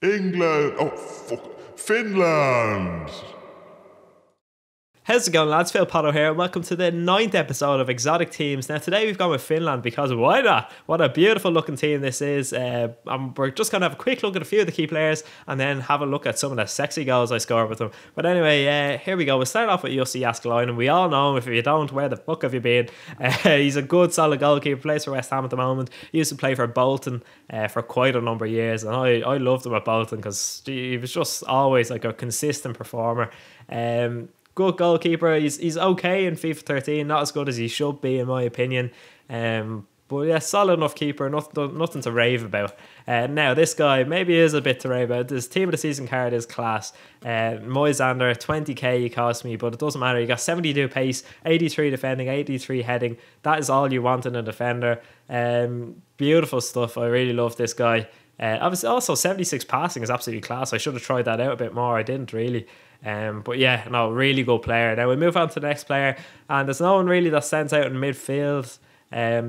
England. Oh, fuck. Finland. How's it going, lads? Phil Potto here, and welcome to the 9th episode of Exotic Teams. Now, today we've gone with Finland because why not? What a beautiful looking team this is. We're just going to have a quick look at a few of the key players and then have a look at some of the sexy goals I scored with them. But anyway, here we go. We'll start off with Jussi Jääskeläinen, and we all know him. If you don't, where the fuck have you been? He's a good, solid goalkeeper, plays for West Ham at the moment. He used to play for Bolton for quite a number of years, and I loved him at Bolton because he was just always like a consistent performer. Good goalkeeper. He's okay in FIFA 13, not as good as he should be in my opinion. But yeah, solid enough keeper, nothing to rave about. Now this guy maybe is a bit to rave about. This team of the season card is class. Moisander, 20k he cost me, but it doesn't matter. He got 72 pace, 83 defending, 83 heading. That is all you want in a defender. Beautiful stuff. I really love this guy. Obviously also 76 passing is absolutely class. I should have tried that out a bit more. I didn't really. But yeah, no, really good player. Now we move on to the next player, and there's no one really that stands out in midfield.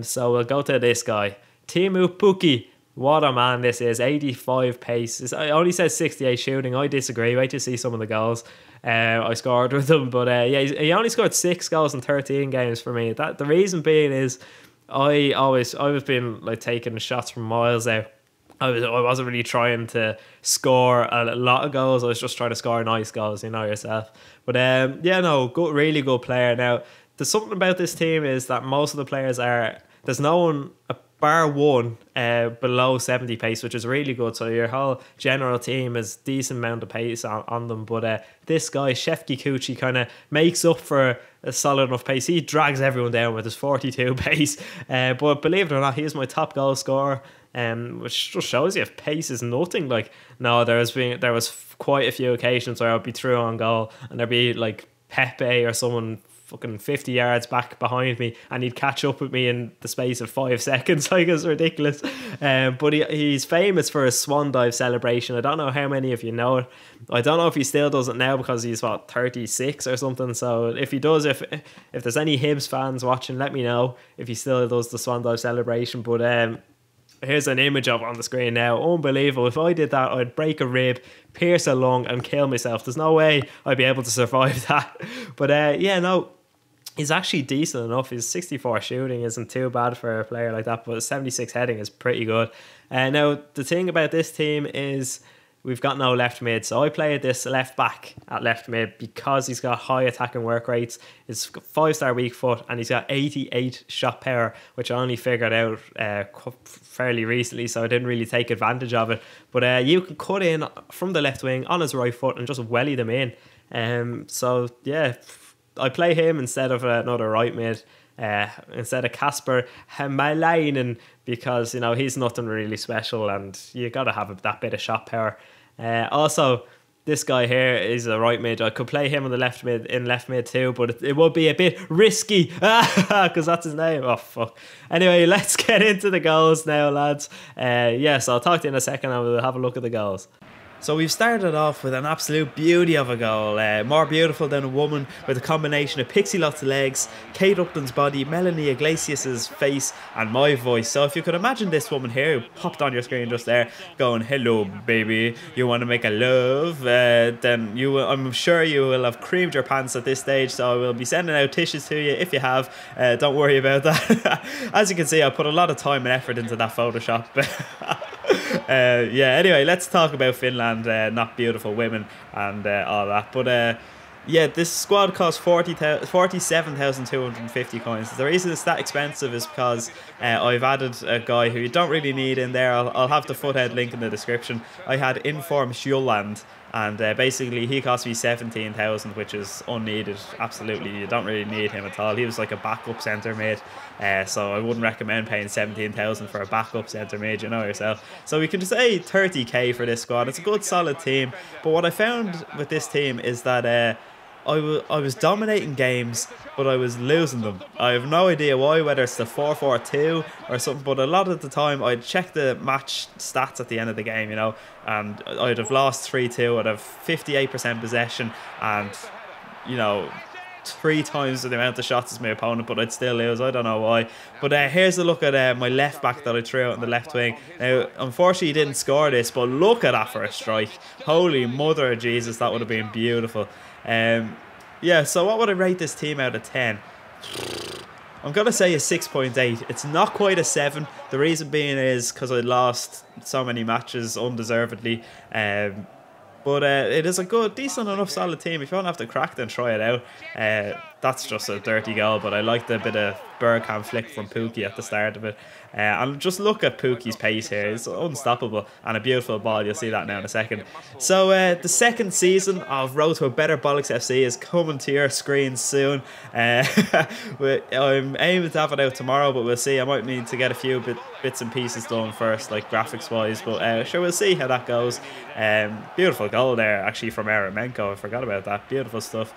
So we'll go to this guy, Teemu Pukki. What a man this is. 85 pace. It only says 68 shooting. I disagree. Wait to see some of the goals I scored with him. But yeah, he only scored 6 goals in 13 games for me. The reason being is I was been like taking shots from miles out. I wasn't really trying to score a lot of goals. I was just trying to score nice goals, you know yourself. But yeah, no, good, really good player. Now, there's something about this team is that most of the players there's no one, bar one, below 70 pace, which is really good. So your whole general team is decent amount of pace on them. But this guy, Shefki Kuchi, kind of makes up for a solid enough pace. He drags everyone down with his 42 pace. But believe it or not, he is my top goal scorer. Which just shows you if pace is nothing. Like, no, there was quite a few occasions where I'd be through on goal and there'd be like Pepe or someone fucking 50 yards back behind me and he'd catch up with me in the space of 5 seconds. Like, it's ridiculous. But he's famous for his swan dive celebration. I don't know how many of you know it. I don't know if he still does it now because he's 36 or something. So if he does, if there's any Hibs fans watching, let me know if he still does the swan dive celebration. But here's an image of it on the screen now. Unbelievable. If I did that, I'd break a rib, pierce a lung and kill myself. There's no way I'd be able to survive that. But yeah, no, he's actually decent enough. His 64 shooting isn't too bad for a player like that, but 76 heading is pretty good. Now, the thing about this team is we've got no left mid, so I played this left back at left mid because he's got high attacking work rates. He's 5-star weak foot and he's got 88 shot power, which I only figured out fairly recently, so I didn't really take advantage of it. But you can cut in from the left wing on his right foot and just welly them in. So yeah, I play him instead of another right mid. Instead of Kasper Hämäläinen, because you know he's nothing really special and you gotta have that bit of shot power. Also, this guy here is a right mid. I could play him on the left mid too, but it would be a bit risky because that's his name. Oh fuck. Anyway, let's get into the goals now, lads. Yes, I'll talk to you in a second and we'll have a look at the goals. So we've started off with an absolute beauty of a goal, more beautiful than a woman, with a combination of Pixie Lott's legs, Kate Upton's body, Melanie Iglesias' face and my voice. So if you could imagine this woman here who popped on your screen just there going, "Hello baby, you want to make a love?" Then I'm sure you will have creamed your pants at this stage, so I will be sending out tissues to you if you have. Don't worry about that. As you can see, I put a lot of time and effort into that Photoshop. Yeah, anyway, let's talk about Finland, not beautiful women and all that. But yeah, this squad costs 47,250 coins. The reason it's that expensive is because I've added a guy who you don't really need in there. I'll have the foothead link in the description. I had Inform Sjöland, and basically he cost me 17,000, which is unneeded. Absolutely, you don't really need him at all. He was like a backup centre mid, so I wouldn't recommend paying 17,000 for a backup centre mid, you know yourself. So we can say 30k for this squad. It's a good solid team, but what I found with this team is that I was dominating games, but I was losing them. I have no idea why, whether it's the 4-4-2 or something, but a lot of the time I'd check the match stats at the end of the game, you know, and I'd have lost 3-2, I'd have 58% possession and, you know, 3 times the amount of shots as my opponent, but I'd still lose. I don't know why. But here's a look at my left back that I threw out in the left wing. Now, unfortunately, he didn't score this, but look at that for a strike. Holy mother of Jesus, that would have been beautiful. Yeah, so what would I rate this team out of 10? I'm going to say a 6.8. It's not quite a 7. The reason being is because I lost so many matches undeservedly. But it is a good, decent enough solid team. If you don't have to crack, then try it out. That's just a dirty goal, but I like the bit of Bergkamp flick from Pukki at the start of it. And just look at Pukki's pace here. It's unstoppable and a beautiful ball. You'll see that now in a second. So the second season of Road to a Better Bollocks FC is coming to your screens soon. I'm aiming to have it out tomorrow, but we'll see. I might need to get a few bits and pieces done first, like graphics wise, but sure, we'll see how that goes. Beautiful goal there actually from Eremenko. I forgot about that. Beautiful stuff.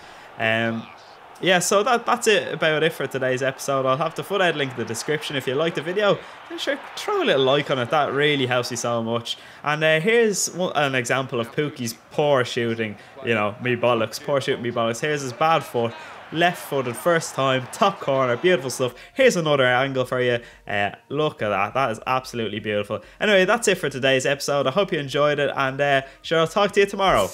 Yeah, so that's about it for today's episode. I'll have the foothead link in the description. If you like the video, then sure, throw a little like on it. That really helps me so much. And here's an example of Pukki's poor shooting. You know, me bollocks, poor shooting, me bollocks. Here's his bad foot. Left-footed, first time, top corner, beautiful stuff. Here's another angle for you. Look at that. That is absolutely beautiful. Anyway, that's it for today's episode. I hope you enjoyed it, and sure, I'll talk to you tomorrow.